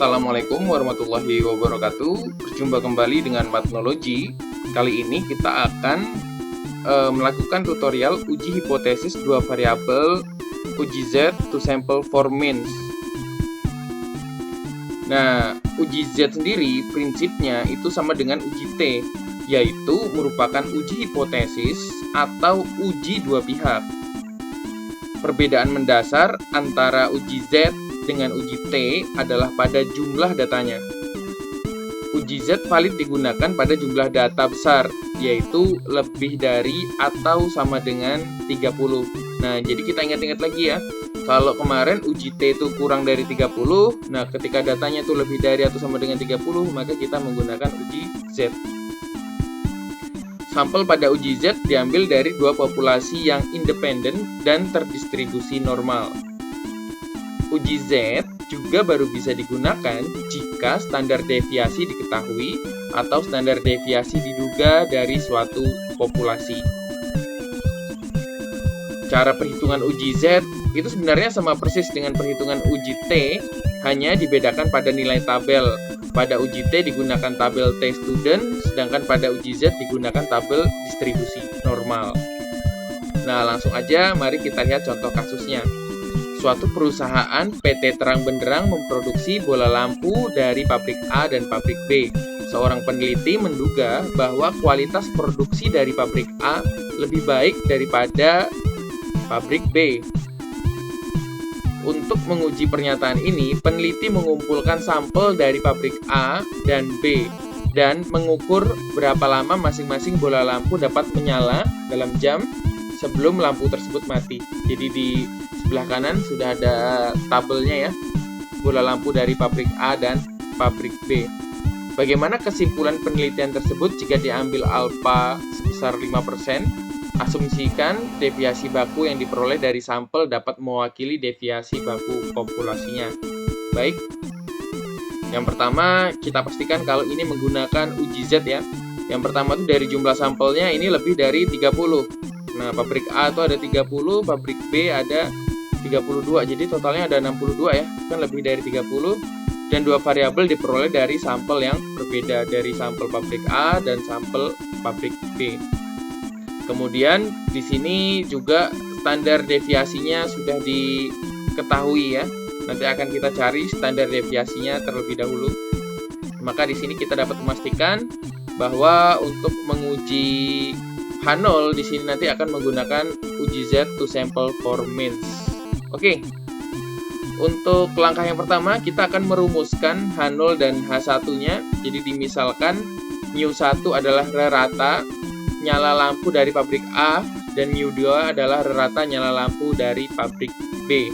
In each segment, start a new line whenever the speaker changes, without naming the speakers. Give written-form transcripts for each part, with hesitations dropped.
Assalamualaikum warahmatullahi wabarakatuh. Berjumpa kembali dengan Matnologi. Kali ini kita akan melakukan tutorial uji hipotesis dua variabel uji Z to sample for means. Nah, uji Z sendiri prinsipnya itu sama dengan uji T, yaitu merupakan uji hipotesis atau uji dua pihak. Perbedaan mendasar antara uji Z dengan uji T adalah pada jumlah datanya. Uji Z valid digunakan pada jumlah data besar, yaitu lebih dari atau sama dengan 30. Nah, jadi kita ingat-ingat lagi ya. Kalau kemarin uji T itu kurang dari 30, nah ketika datanya itu lebih dari atau sama dengan 30, maka kita menggunakan uji Z. Sampel pada uji Z diambil dari dua populasi yang independen dan terdistribusi normal. Uji Z juga baru bisa digunakan jika standar deviasi diketahui atau standar deviasi diduga dari suatu populasi. Cara perhitungan uji Z itu sebenarnya sama persis dengan perhitungan uji T, hanya dibedakan pada nilai tabel. Pada uji T digunakan tabel T student, sedangkan pada uji Z digunakan tabel distribusi normal. Nah, langsung aja mari kita lihat contoh kasusnya. Suatu perusahaan PT Terang Benderang memproduksi bola lampu dari pabrik A dan pabrik B. Seorang peneliti menduga bahwa kualitas produksi dari pabrik A lebih baik daripada pabrik B. Untuk menguji pernyataan ini, peneliti mengumpulkan sampel dari pabrik A dan B dan mengukur berapa lama masing-masing bola lampu dapat menyala dalam jam sebelum lampu tersebut mati. Jadi di sebelah kanan sudah ada tabelnya ya, bola lampu dari pabrik A dan pabrik B. Bagaimana kesimpulan penelitian tersebut jika diambil alfa sebesar 5%? Asumsikan deviasi baku yang diperoleh dari sampel dapat mewakili deviasi baku populasinya. Baik, yang pertama kita pastikan kalau ini menggunakan uji Z ya. Yang pertama itu dari jumlah sampelnya ini lebih dari 30. Nah, pabrik A itu ada 30, pabrik B ada 32, jadi totalnya ada 62 ya, kan lebih dari 30. Dan dua variabel diperoleh dari sampel yang berbeda, dari sampel pabrik A dan sampel pabrik B. Kemudian di sini juga standar deviasinya sudah diketahui ya. Nanti akan kita cari standar deviasinya terlebih dahulu. Maka di sini kita dapat memastikan bahwa untuk menguji H0 di sini nanti akan menggunakan uji Z to sample for means. Oke. Untuk langkah yang pertama kita akan merumuskan H0 dan H1-nya. Jadi dimisalkan μ1 adalah rata nyala lampu dari pabrik A dan μ2 adalah rata nyala lampu dari pabrik B.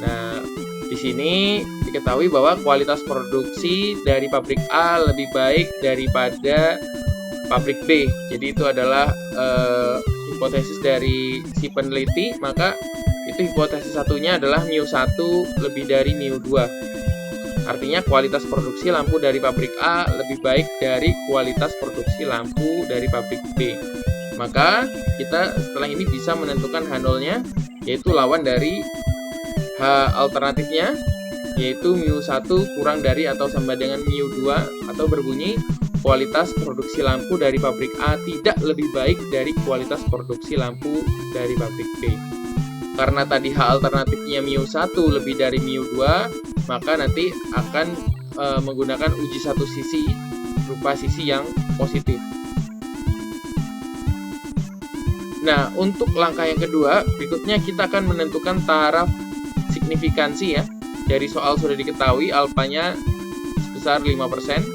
Nah, di sini diketahui bahwa kualitas produksi dari pabrik A lebih baik daripada pabrik B. Jadi itu adalah hipotesis dari si peneliti, maka itu hipotesis satunya adalah μ1 lebih dari μ2. Artinya kualitas produksi lampu dari pabrik A lebih baik dari kualitas produksi lampu dari pabrik B. Maka kita setelah ini bisa menentukan H0-nya, yaitu lawan dari H alternatifnya, yaitu μ1 kurang dari atau sama dengan μ2, atau berbunyi kualitas produksi lampu dari pabrik A tidak lebih baik dari kualitas produksi lampu dari pabrik B. Karena tadi H alternatifnya μ1 lebih dari μ2, maka nanti akan menggunakan uji satu sisi berupa sisi yang positif. Nah, untuk langkah yang kedua, berikutnya kita akan menentukan taraf signifikansi ya. Dari soal sudah diketahui alfanya sebesar 5%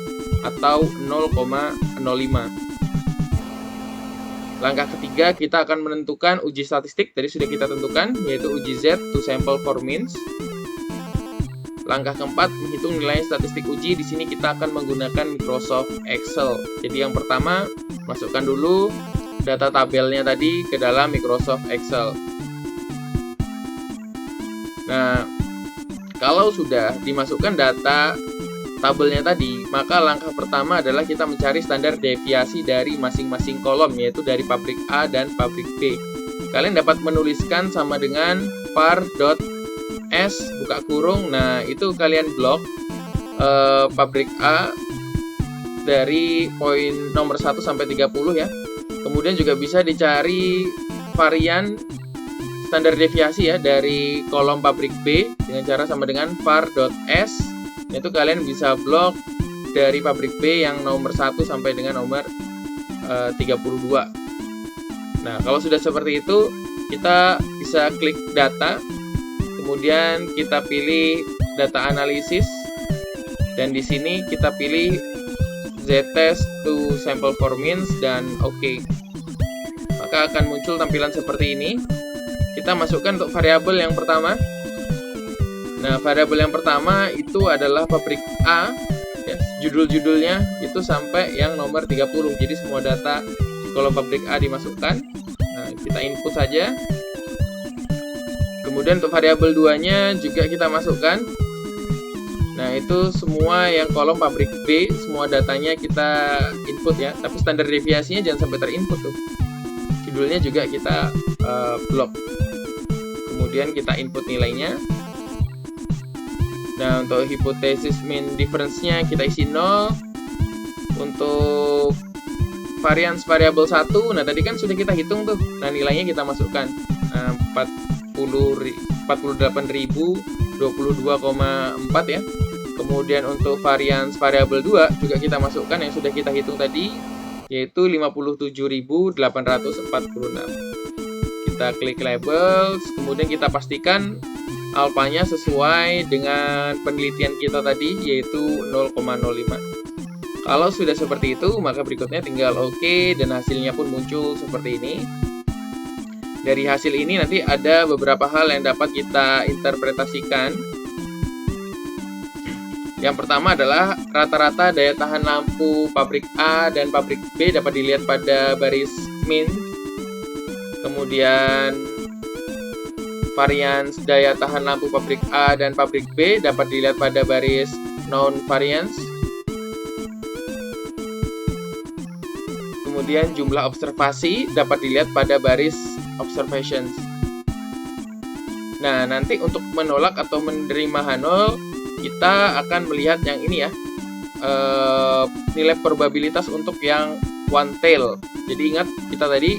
atau 0,05. Langkah ketiga kita akan menentukan uji statistik, tadi sudah kita tentukan, yaitu uji Z to sample for means. Langkah keempat menghitung nilai statistik uji. Di sini kita akan menggunakan Microsoft Excel. Jadi yang pertama masukkan dulu data tabelnya tadi ke dalam Microsoft Excel. Nah, kalau sudah dimasukkan data tabelnya tadi, maka langkah pertama adalah kita mencari standar deviasi dari masing-masing kolom, yaitu dari pabrik A dan pabrik B. Kalian dapat menuliskan sama dengan var.s buka kurung. Nah, itu kalian blok pabrik A dari poin nomor 1 sampai 30 ya. Kemudian juga bisa dicari varian standar deviasi ya dari kolom pabrik B dengan cara sama dengan var.s. Itu kalian bisa blok dari pabrik B yang nomor 1 sampai dengan nomor 32. Nah, kalau sudah seperti itu, kita bisa klik data, kemudian kita pilih data analisis, dan di sini kita pilih Z-test to sample for means dan OK. Maka akan muncul tampilan seperti ini. Kita masukkan untuk variabel yang pertama. Nah, variabel yang pertama itu adalah pabrik A. Ya, judul-judulnya itu sampai yang nomor 30. Jadi semua data kolom pabrik A dimasukkan. Nah, kita input saja. Kemudian untuk variabel 2-nya juga kita masukkan. Nah, itu semua yang kolom pabrik B, semua datanya kita input ya. Tapi standar deviasinya jangan sampai terinput tuh. Judulnya juga kita blok. Kemudian kita input nilainya. Nah, untuk hipotesis mean difference-nya kita isi 0. Untuk varians variabel 1, nah tadi kan sudah kita hitung tuh. Nah, nilainya kita masukkan. Nah, 48.022,4 ya. Kemudian untuk varians variabel 2 juga kita masukkan yang sudah kita hitung tadi, yaitu 57.846. Kita klik labels, kemudian kita pastikan alfanya sesuai dengan penelitian kita tadi, yaitu 0,05. Kalau sudah seperti itu, maka berikutnya tinggal OK, dan hasilnya pun muncul seperti ini. Dari hasil ini nanti ada beberapa hal yang dapat kita interpretasikan. Yang pertama adalah rata-rata daya tahan lampu pabrik A dan pabrik B dapat dilihat pada baris min. Kemudian varians daya tahan lampu pabrik A dan pabrik B dapat dilihat pada baris non-variance. Kemudian jumlah observasi dapat dilihat pada baris observations. Nah, nanti untuk menolak atau menerima H0, kita akan melihat yang ini ya, nilai probabilitas untuk yang one tail. Jadi ingat, kita tadi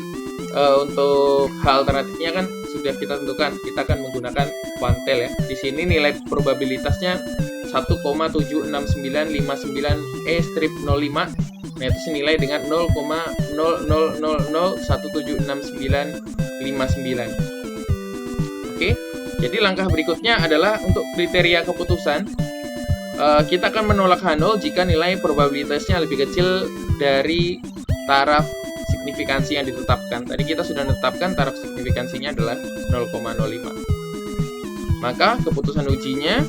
untuk H alternatifnya kan sudah kita tentukan, kita akan menggunakan one tail ya. Di sini nilai probabilitasnya 1,76959E-05. Nah, itu senilai dengan 0,0001769959. Oke, jadi langkah berikutnya adalah untuk kriteria keputusan. Kita akan menolak H0 jika nilai probabilitasnya lebih kecil dari taraf signifikansi yang ditetapkan. Tadi kita sudah menetapkan taraf signifikansinya adalah 0,05. Maka keputusan ujinya,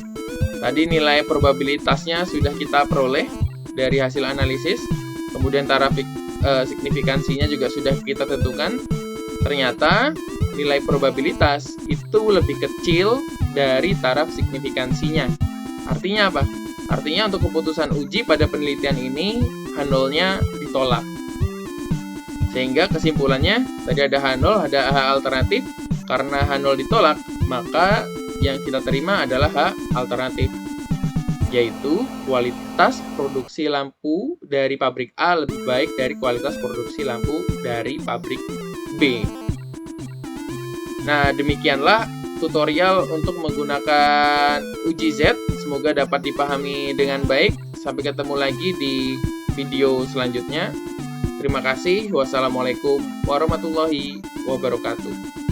tadi nilai probabilitasnya sudah kita peroleh dari hasil analisis. Kemudian taraf signifikansinya juga sudah kita tentukan. Ternyata nilai probabilitas itu lebih kecil dari taraf signifikansinya. Artinya apa? Artinya untuk keputusan uji pada penelitian ini H0-nya ditolak. Sehingga kesimpulannya tadi ada H0, ada H alternatif. Karena H0 ditolak, maka yang kita terima adalah H alternatif, yaitu kualitas produksi lampu dari pabrik A lebih baik dari kualitas produksi lampu dari pabrik B. Nah, demikianlah tutorial untuk menggunakan uji Z. Semoga dapat dipahami dengan baik. Sampai ketemu lagi di video selanjutnya. Terima kasih. Wassalamualaikum warahmatullahi wabarakatuh.